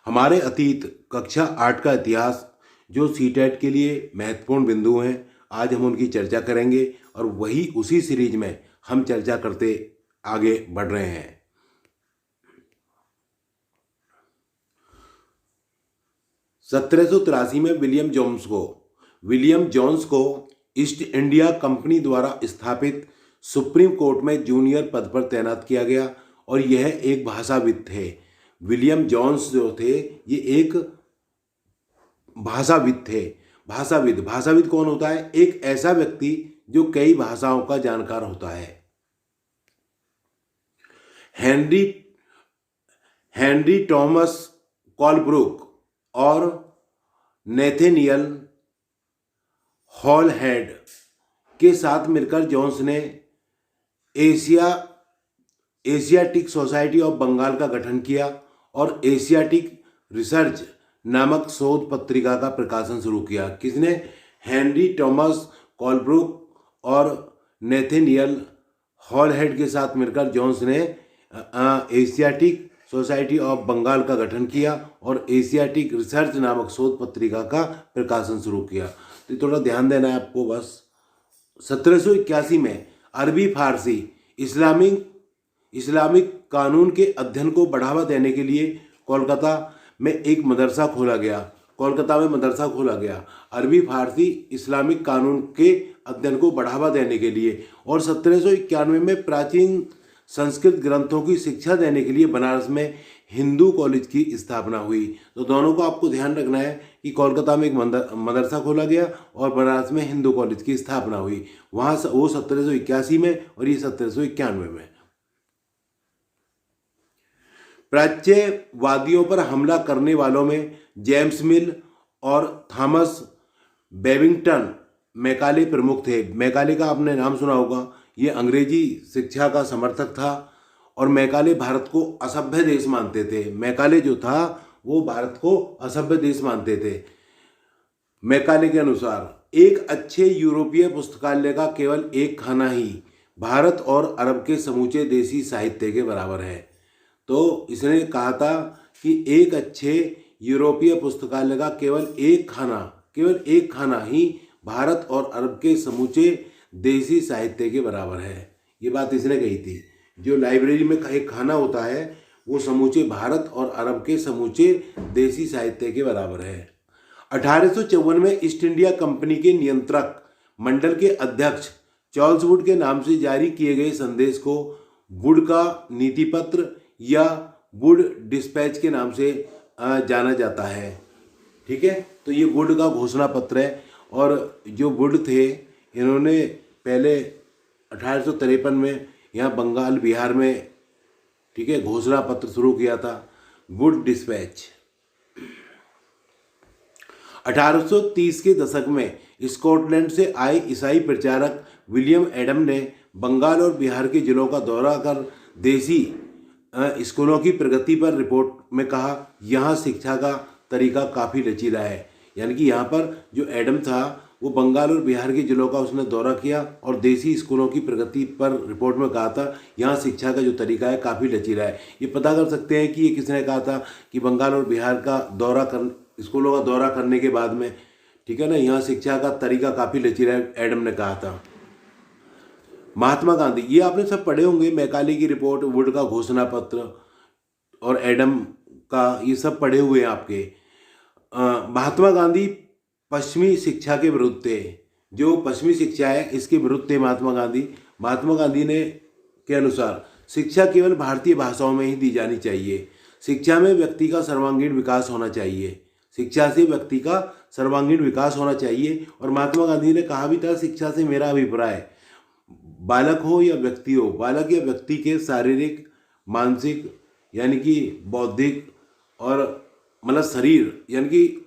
हमारे अतीत कक्षा 8 का इतिहास जो सीटेट के लिए महत्वपूर्ण बिंदु हैं, आज हम उनकी चर्चा करेंगे और वही उसी सीरीज में हम चर्चा करते आगे बढ़ रहे हैं। 1783 में विलियम जोन्स को ईस्ट इंडिया कंपनी द्वारा स्थापित सुप्रीम कोर्ट में जूनियर पद पर तैनात किया गया और यह एक भाषाविद थे। विलियम जोन्स जो थे ये एक भाषाविद थे। भाषाविद कौन होता है? एक ऐसा व्यक्ति जो कई भाषाओं का जानकार होता है। हेनरी टॉमस कॉलब्रुक और नेथेनियल हॉलहेड के साथ मिलकर जोन्स ने एशियाटिक सोसाइटी ऑफ बंगाल का गठन किया और एशियाटिक रिसर्च नामक शोध पत्रिका का प्रकाशन शुरू किया। किसने? हेनरी टॉमस कॉलब्रुक और नेथेनियल हॉलहेड के साथ मिलकर जोन्स ने एशियाटिक सोसाइटी ऑफ बंगाल का गठन किया और एशियाटिक रिसर्च नामक शोध पत्रिका का प्रकाशन शुरू किया। तो थोड़ा ध्यान देना है आपको बस। 1781 में अरबी फारसी इस्लामिक कानून के अध्ययन को बढ़ावा देने के लिए कोलकाता में मदरसा खोला गया। अरबी फारसी इस्लामिक कानून के अध्ययन को बढ़ावा देने के लिए और 1791 में प्राचीन संस्कृत ग्रंथों की शिक्षा देने के लिए बनारस में हिंदू कॉलेज की स्थापना हुई। तो दोनों को आपको ध्यान रखना है कि कोलकाता में एक मदरसा खोला गया और बनारस में हिंदू कॉलेज की स्थापना हुई। वहाँ वो 1781 में और ये 1791 में। प्राच्यवादियों पर हमला करने वालों में जेम्स मिल और थॉमस बेबिंगटन मैकाले प्रमुख थे। मैकाले का आपने नाम सुना होगा। ये अंग्रेजी शिक्षा का समर्थक था और मैकाले भारत को असभ्य देश मानते थे। मैकाले जो था वो भारत को असभ्य देश मानते थे। मैकाले के अनुसार एक अच्छे यूरोपीय पुस्तकालय का केवल एक खाना ही भारत और अरब के समूचे देसी साहित्य के बराबर है। तो इसने कहा था कि एक अच्छे यूरोपीय पुस्तकालय का केवल एक खाना ही भारत और अरब के समूचे देसी साहित्य के बराबर है। ये बात इसने कही थी। जो लाइब्रेरी में एक खाना होता है वो समूचे भारत और अरब के समूचे देसी साहित्य के बराबर है। 1854 में ईस्ट इंडिया कंपनी के नियंत्रक मंडल के अध्यक्ष चार्ल्स वुड के नाम से जारी किए गए संदेश को वुड का नीति पत्र या वुड डिस्पैच के नाम से जाना जाता है। ठीक है, तो ये वुड का घोषणा पत्र है। और जो वुड थे इन्होंने पहले 1853 में यहाँ बंगाल बिहार में, ठीक है, घोषणा पत्र शुरू किया था, वुड डिस्पैच। 1830 के दशक में स्कॉटलैंड से आए ईसाई प्रचारक विलियम एडम ने बंगाल और बिहार के जिलों का दौरा कर देसी स्कूलों की प्रगति पर रिपोर्ट में कहा, यहाँ शिक्षा का तरीका काफ़ी लचीला है। यानी कि यहाँ पर जो एडम था वो बंगाल और बिहार के जिलों का उसने दौरा किया और देसी स्कूलों की प्रगति पर रिपोर्ट में कहा था यहाँ शिक्षा का जो तरीका है काफ़ी लचीला है। ये पता कर सकते हैं कि ये किसने कहा था कि बंगाल और बिहार का स्कूलों का दौरा करने के बाद में, ठीक है ना, यहाँ शिक्षा का तरीका काफ़ी लचीला है, एडम ने कहा था। महात्मा गांधी, ये आपने सब पढ़े होंगे, मैकाले की रिपोर्ट, वुड का घोषणा पत्र और एडम का, ये सब पढ़े हुए हैं आपके। महात्मा गांधी पश्चिमी शिक्षा के विरुद्ध थे। जो पश्चिमी शिक्षा है इसके विरुद्ध थे महात्मा गांधी ने के अनुसार शिक्षा केवल भारतीय भाषाओं में ही दी जानी चाहिए। शिक्षा में व्यक्ति का सर्वांगीण विकास होना चाहिए। शिक्षा से व्यक्ति का सर्वांगीण विकास होना चाहिए। और महात्मा गांधी ने कहा भी था, शिक्षा से मेरा अभिप्राय बालक हो या व्यक्ति हो, बालक या व्यक्ति के शारीरिक, मानसिक यानी कि बौद्धिक और मतलब शरीर यानी कि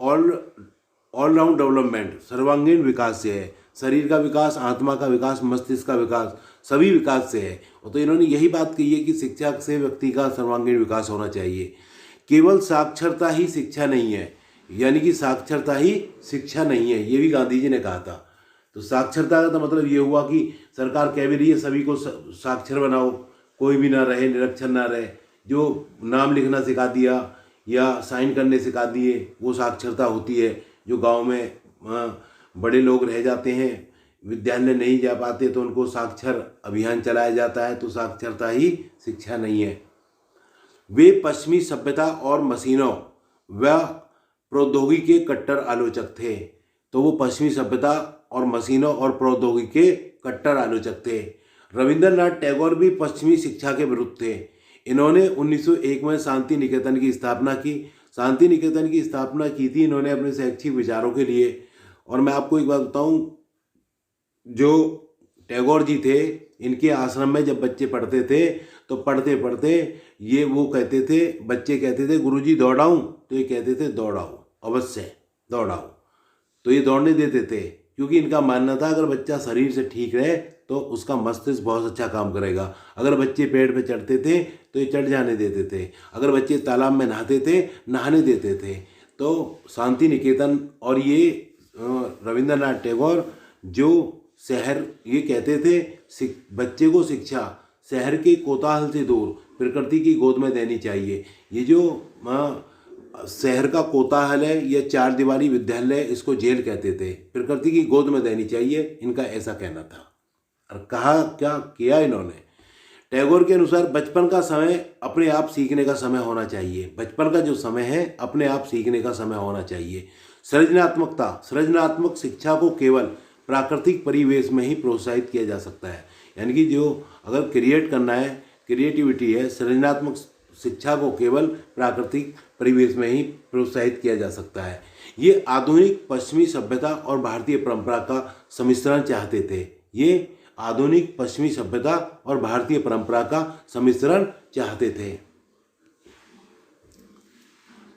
ऑलराउंड डेवलपमेंट, सर्वांगीण विकास से है। शरीर का विकास, आत्मा का विकास, मस्तिष्क का विकास, सभी विकास से है। तो इन्होंने यही बात कही है कि शिक्षा से व्यक्ति का सर्वांगीण विकास होना चाहिए। केवल साक्षरता ही शिक्षा नहीं है, यानी कि साक्षरता ही शिक्षा नहीं है, ये भी गांधी जी ने कहा था। तो साक्षरता का तो मतलब ये हुआ कि सरकार कह भी रही है सभी को साक्षर बनाओ, कोई भी ना रहे, निरक्षर ना रहे, जो नाम लिखना सिखा दिया या साइन करने सिखा दिए, वो साक्षरता होती है। जो गांव में बड़े लोग रह जाते हैं, विद्यालय नहीं जा पाते, तो उनको साक्षर अभियान चलाया जाता है, तो साक्षरता ही शिक्षा नहीं है। वे पश्चिमी सभ्यता और मशीनों व प्रौद्योगिकी के कट्टर आलोचक थे। तो वो पश्चिमी सभ्यता और मशीनों और प्रौद्योगिकी के कट्टर आलोचक थे। रविंद्रनाथ टैगोर भी पश्चिमी शिक्षा के विरुद्ध थे। इन्होंने 1901 में शांति निकेतन की स्थापना की। शांति निकेतन की स्थापना की थी इन्होंने अपने शैक्षिक विचारों के लिए। और मैं आपको एक बात बताऊं, जो टैगोर जी थे, इनके आश्रम में जब बच्चे पढ़ते थे, तो पढ़ते पढ़ते ये वो कहते थे, बच्चे कहते थे गुरुजी दौड़ाऊं, तो ये कहते थे दौड़ाओ, अवश्य दौड़ाओ। तो ये दौड़ने देते थे, क्योंकि इनका मानना था अगर बच्चा शरीर से ठीक रहे तो उसका मस्तिष्क बहुत अच्छा काम करेगा। अगर बच्चे पेड़ पे चढ़ते थे तो ये चढ़ जाने देते थे, अगर बच्चे तालाब में नहाते थे नहाने देते थे। तो शांति निकेतन और ये रविंद्रनाथ टैगोर जो शहर, ये कहते थे बच्चे को शिक्षा शहर के कोलाहल से दूर प्रकृति की गोद में देनी चाहिए। ये जो शहर का कोलाहल है, या चार दीवारी विद्यालय, इसको जेल कहते थे, प्रकृति की गोद में देनी चाहिए, इनका ऐसा कहना था। और कहा क्या किया इन्होंने, टैगोर के अनुसार बचपन का समय अपने आप सीखने का समय होना चाहिए। बचपन का जो समय है अपने आप सीखने का समय होना चाहिए। सृजनात्मक शिक्षा को केवल प्राकृतिक परिवेश में ही प्रोत्साहित किया जा सकता है। यानी कि जो अगर क्रिएट करना है, क्रिएटिविटी है, सृजनात्मक शिक्षा को केवल प्राकृतिक परिवेश में ही प्रोत्साहित किया जा सकता है। ये आधुनिक पश्चिमी सभ्यता और भारतीय परंपरा का सम्मिश्रण चाहते थे। ये आधुनिक पश्चिमी सभ्यता और भारतीय परंपरा का सम्मिश्रण चाहते थे।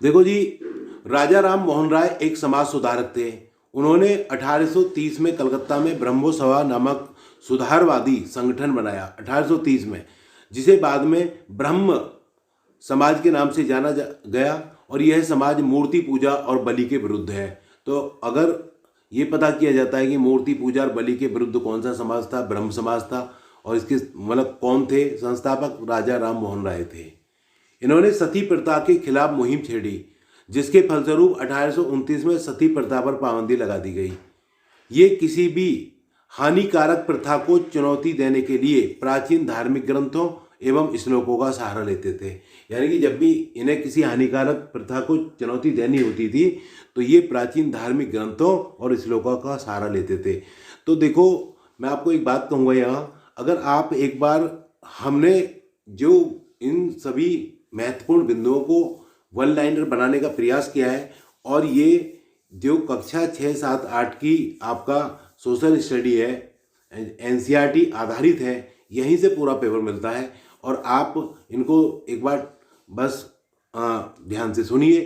देखो जी, राजा राम मोहन राय एक समाज सुधारक थे। उन्होंने 1830 में कलकत्ता में ब्रह्मो सभा नामक सुधारवादी संगठन बनाया 1830 में, जिसे बाद में ब्रह्म समाज के नाम से जाना गया। और यह समाज मूर्ति पूजा और बलि के विरुद्ध है। तो अगर ये पता किया जाता है कि मूर्ति पूजा और बलि के विरुद्ध कौन सा समाज था, ब्रह्म समाज था। और इसके मतलब कौन थे संस्थापक, राजा राम मोहन राय थे। इन्होंने सती प्रथा के खिलाफ मुहिम छेड़ी, जिसके फलस्वरूप 1829 में सती प्रथा पर पाबंदी लगा दी गई। ये किसी भी हानिकारक प्रथा को चुनौती देने के लिए प्राचीन धार्मिक ग्रंथों एवं श्लोकों का सहारा लेते थे। यानी कि जब भी इन्हें किसी हानिकारक प्रथा को चुनौती देनी होती थी तो ये प्राचीन धार्मिक ग्रंथों और श्लोकों का सहारा लेते थे। तो देखो, मैं आपको एक बात कहूँगा यहाँ, अगर आप एक बार, हमने जो इन सभी महत्वपूर्ण बिंदुओं को वन लाइनर बनाने का प्रयास किया है, और ये जो कक्षा 6, 7, 8 की आपका सोशल स्टडी है, एनसीईआरटी आधारित है, यहीं से पूरा पेपर मिलता है। और आप इनको एक बार बस ध्यान से सुनिए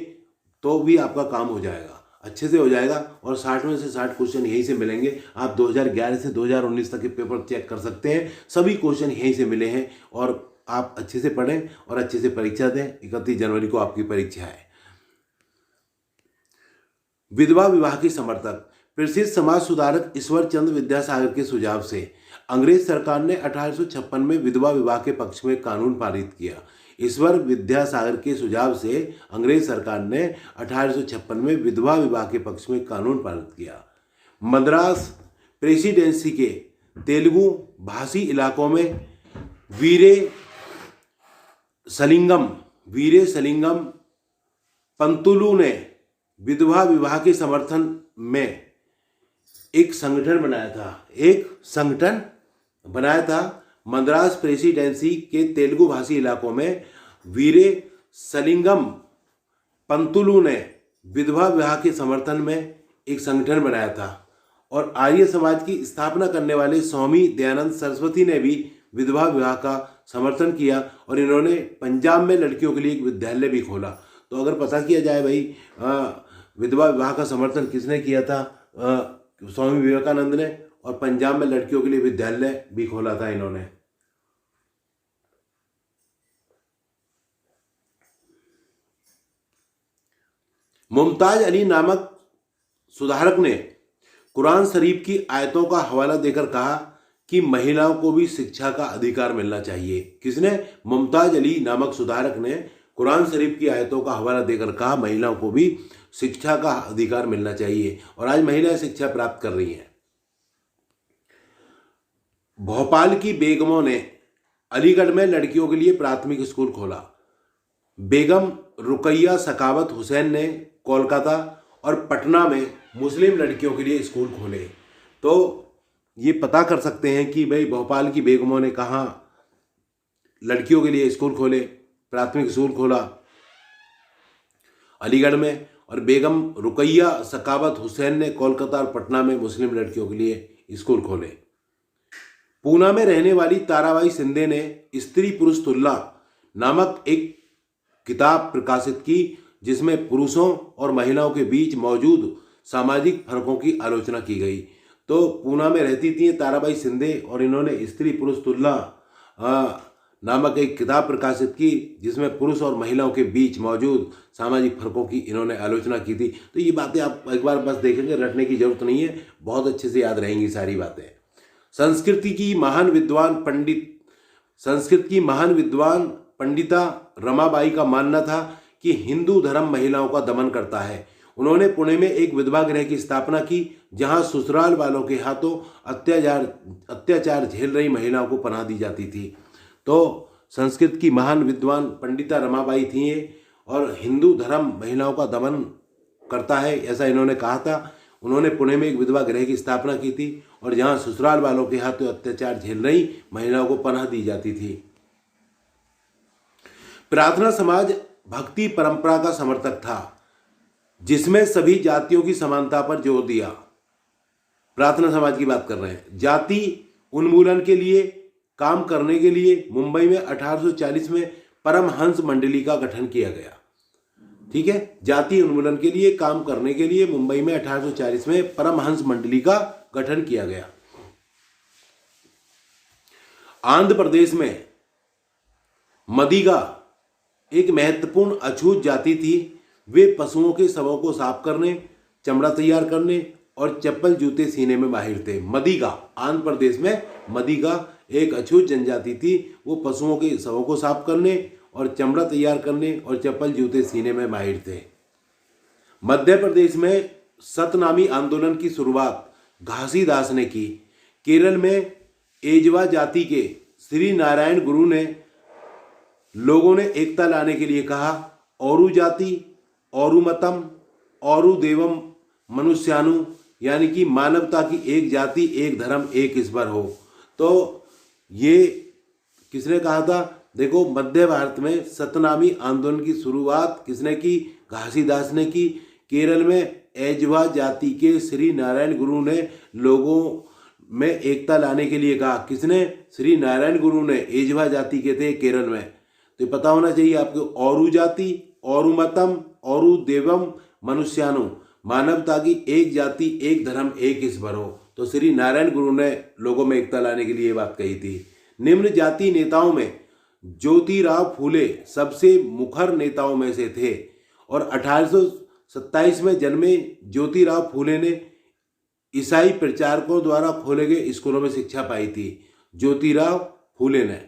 तो भी आपका काम हो जाएगा, अच्छे से हो जाएगा। और 60 में से 60 क्वेश्चन यहीं से मिलेंगे। आप 2011 से 2019 तक के पेपर चेक कर सकते हैं, सभी क्वेश्चन यहीं से मिले हैं। और आप अच्छे से पढ़ें और अच्छे से परीक्षा दें। 31 जनवरी को आपकी परीक्षा है। विधवा विवाह के समर्थक। प्रसिद्ध समाज सुधारक ईश्वर चंद्र विद्यासागर के सुझाव से अंग्रेज सरकार ने 1856 में विधवा विवाह के पक्ष में कानून पारित किया। ईश्वर विद्यासागर के सुझाव से अंग्रेज सरकार ने 1856 में विधवा विवाह के पक्ष में कानून पारित किया। मद्रास प्रेसिडेंसी के तेलुगु भाषी इलाकों में वीरे सलिंगम पंतुलु ने विधवा विवाह के समर्थन में एक संगठन बनाया था। मद्रास प्रेसिडेंसी के तेलुगु भाषी इलाकों में वीरे सलिंगम पंतुलु ने विधवा विवाह के समर्थन में एक संगठन बनाया था। और आर्य समाज की स्थापना करने वाले स्वामी दयानंद सरस्वती ने भी विधवा विवाह का समर्थन किया। और इन्होंने पंजाब में लड़कियों के लिए एक विद्यालय भी खोला। तो अगर पता किया जाए भाई विधवा विवाह का समर्थन किसने किया था, स्वामी विवेकानंद ने। और पंजाब में लड़कियों के लिए विद्यालय भी खोला था इन्होंने। मुमताज अली नामक सुधारक ने कुरान शरीफ की आयतों का हवाला देकर कहा कि महिलाओं को भी शिक्षा का अधिकार मिलना चाहिए। किसने? मुमताज अली नामक सुधारक ने कुरान शरीफ की आयतों का हवाला देकर कहा महिलाओं को भी शिक्षा का अधिकार मिलना चाहिए, और आज महिलाएं शिक्षा प्राप्त कर रही हैं। भोपाल की बेगमों ने अलीगढ़ में लड़कियों के लिए प्राथमिक स्कूल खोला। बेगम रुकैया सखावत हुसैन ने कोलकाता और पटना में मुस्लिम लड़कियों के लिए स्कूल खोले। तो ये पता कर सकते हैं कि भाई भोपाल की बेगमों ने कहाँ लड़कियों के लिए स्कूल खोले, प्राथमिक स्कूल खोला अलीगढ़ में, और बेगम रुकैया सखावत हुसैन ने कोलकाता और पटना में मुस्लिम लड़कियों के लिए स्कूल खोले। पूना में रहने वाली ताराबाई शिंदे ने स्त्री पुरुष तुलना नामक एक किताब प्रकाशित की, जिसमें पुरुषों और महिलाओं के बीच मौजूद सामाजिक फर्कों की आलोचना की गई। तो पूना में रहती थी ताराबाई शिंदे, और इन्होंने स्त्री पुरुष तुलना नामक एक किताब प्रकाशित की, जिसमें पुरुष और महिलाओं के बीच मौजूद सामाजिक फर्कों की इन्होंने आलोचना की थी। तो ये बातें आप एक बार बस देखेंगे, रटने की जरूरत नहीं है, बहुत अच्छे से याद रहेंगी सारी बातें। संस्कृत की महान विद्वान पंडिता रमाबाई का मानना था कि हिंदू धर्म महिलाओं का दमन करता है। उन्होंने पुणे में एक विधवा गृह की स्थापना की, जहां ससुराल वालों के हाथों अत्याचार झेल रही महिलाओं को पनाह दी जाती थी। तो संस्कृत की महान विद्वान पंडिता रमाबाई थी ये, और हिंदू धर्म महिलाओं का दमन करता है ऐसा इन्होंने कहा था। उन्होंने पुणे में एक विधवा गृह की स्थापना की थी, और जहां ससुराल वालों के हाथों अत्याचार झेल रही महिलाओं को पनाह दी जाती थी। प्रार्थना समाज भक्ति परंपरा का समर्थक था, जिसमें सभी जातियों की समानता पर जोर दिया। प्रार्थना समाज की बात कर रहे हैं। जाति उन्मूलन के लिए काम करने के लिए मुंबई में 1840 में परमहंस मंडली का गठन किया गया। ठीक है, जाति उन्मूलन के लिए काम करने के लिए मुंबई में 1840 में परमहंस मंडली का गठन किया गया। आंध्र प्रदेश में मदिगा एक महत्वपूर्ण अछूत जाति थी। वे पशुओं के शवों को साफ करने, चमड़ा तैयार करने और चप्पल जूते सीने में माहिर थे। मदिगा, आंध्र प्रदेश में मदिगा एक अछूत जनजाति थी। वो पशुओं के शवों को साफ करने और चमड़ा तैयार करने और चप्पल जूते सीने में माहिर थे। मध्य प्रदेश में सतनामी आंदोलन की शुरुआत घासीदास ने की। केरल में एजवा जाति के श्री नारायण गुरु ने लोगों ने एकता लाने के लिए कहा, औरु जाति, औरु मतम, औरु देवम मनुष्यानु, यानी कि मानवता की एक जाति, एक धर्म, एक ईश्वर हो। तो ये किसने कहा था? देखो, मध्य भारत में सतनामी आंदोलन की शुरुआत किसने की? घासीदास ने की। केरल में एजवा जाति के श्री नारायण गुरु ने लोगों में एकता लाने के लिए कहा। किसने? श्री नारायण गुरु ने। एजवा जाति के थे केरल में। तो पता होना चाहिए आपको, औरु जाति, औरु मतम, औरु देवम मनुष्यानु, मानवता की एक जाति, एक धर्म, एक ईश्वर हो। तो श्री नारायण गुरु ने लोगों में एकता लाने के लिए ये बात कही थी। निम्न जाति नेताओं में ज्योतिराव फूले सबसे मुखर नेताओं में से थे, और 1827 में जन्मे ज्योतिराव फूले ने ईसाई प्रचारकों द्वारा खोले गए स्कूलों में शिक्षा पाई थी। ज्योतिराव फूले ने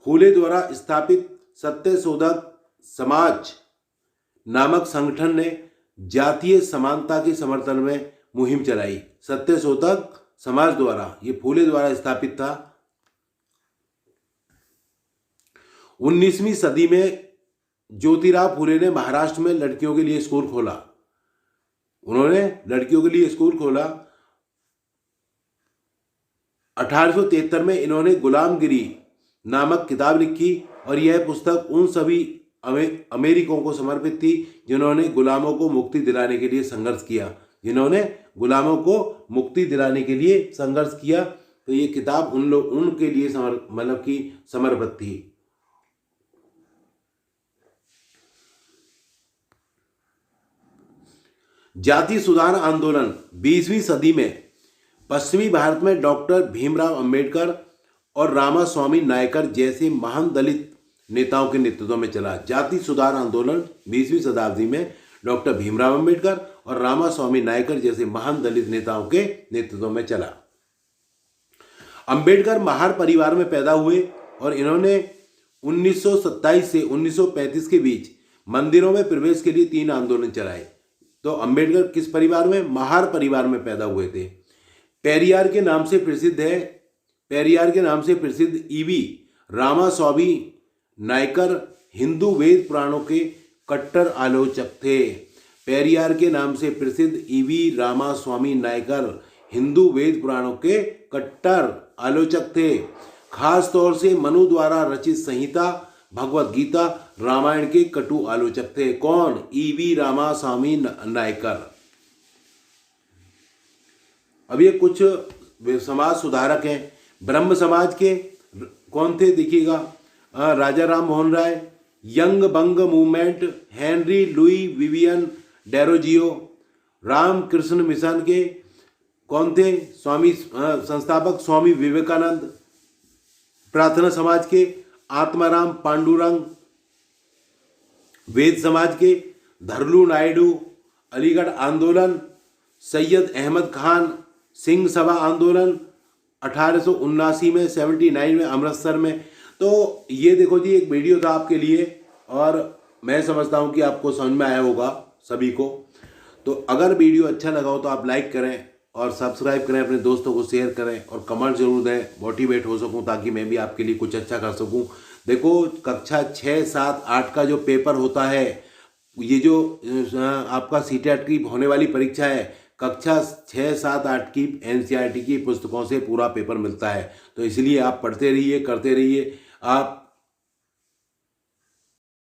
फूले द्वारा स्थापित सत्यशोधक समाज नामक संगठन ने जातीय समानता के समर्थन में मुहिम चलाई। सत्यशोधक समाज द्वारा, ये फूले द्वारा स्थापित था। 19वीं सदी में ज्योतिराव फूले ने महाराष्ट्र में लड़कियों के लिए स्कूल खोला। उन्होंने लड़कियों के लिए स्कूल खोला। 1873 में इन्होंने गुलामगिरी नामक किताब लिखी, और यह पुस्तक उन सभी अमेरिकों को समर्पित थी जिन्होंने गुलामों को मुक्ति दिलाने के लिए संघर्ष किया। तो ये किताब उनके लिए समर्पित थी। जाति सुधार आंदोलन 20वीं सदी में पश्चिमी भारत में डॉक्टर भीमराव अंबेडकर और रामास्वामी नायकर जैसे महान दलित नेताओं के नेतृत्व में चला। जाति सुधार आंदोलन 20वीं शताब्दी में डॉक्टर भीमराव अंबेडकर और रामास्वामी नायकर जैसे महान दलित नेताओं के नेतृत्व में चला। अंबेडकर महार परिवार में पैदा हुए, और इन्होंने 1927 से 1935 के बीच मंदिरों में प्रवेश के लिए 3 आंदोलन चलाए। तो अंबेडकर किस परिवार में? महार परिवार में पैदा हुए थे। पेरियार के नाम से प्रसिद्ध ईवी रामास्वामी नायकर हिंदू वेद पुराणों के कट्टर आलोचक थे। पेरियार के नाम से प्रसिद्ध ईवी रामास्वामी नायकर हिंदू वेद पुराणों के कट्टर आलोचक थे। खास तौर से मनु द्वारा रचित संहिता भगवत गीता रामायण के कटु आलोचक थे। कौन? ईवी रामास्वामी नायकर। अब ये कुछ समाज सुधारक हैं। ब्रह्म समाज के कौन थे? देखिएगा, Raja Ram Mohan Roy, young Bengal movement, Henry Louis Vivian Derozio. Ramakrishna mission के कौन थे? संस्थापक स्वामी विवेकानंद। प्रार्थना समाज के आत्माराम पांडुरंग। वेद समाज के धरलू नायडू। अलीगढ़ आंदोलन सैयद अहमद खान। सिंह सभा आंदोलन 1879 में 79 में अमृतसर में। तो ये देखो जी, एक वीडियो था आपके लिए और मैं समझता हूँ कि आपको समझ में आया होगा सभी को। तो अगर वीडियो अच्छा लगा हो तो आप लाइक करें और सब्सक्राइब करें, अपने दोस्तों को शेयर करें और कमेंट जरूर दें, मोटिवेट हो सकूं ताकि मैं भी आपके लिए कुछ अच्छा कर सकूं। देखो, कक्षा 6, 7, 8 का जो पेपर होता है, ये जो आपका सीटेट की होने वाली परीक्षा है, कक्षा 6, 7, 8 की एनसीईआरटी की पुस्तकों से पूरा पेपर मिलता है। तो इसलिए आप पढ़ते रहिए, करते रहिए। आप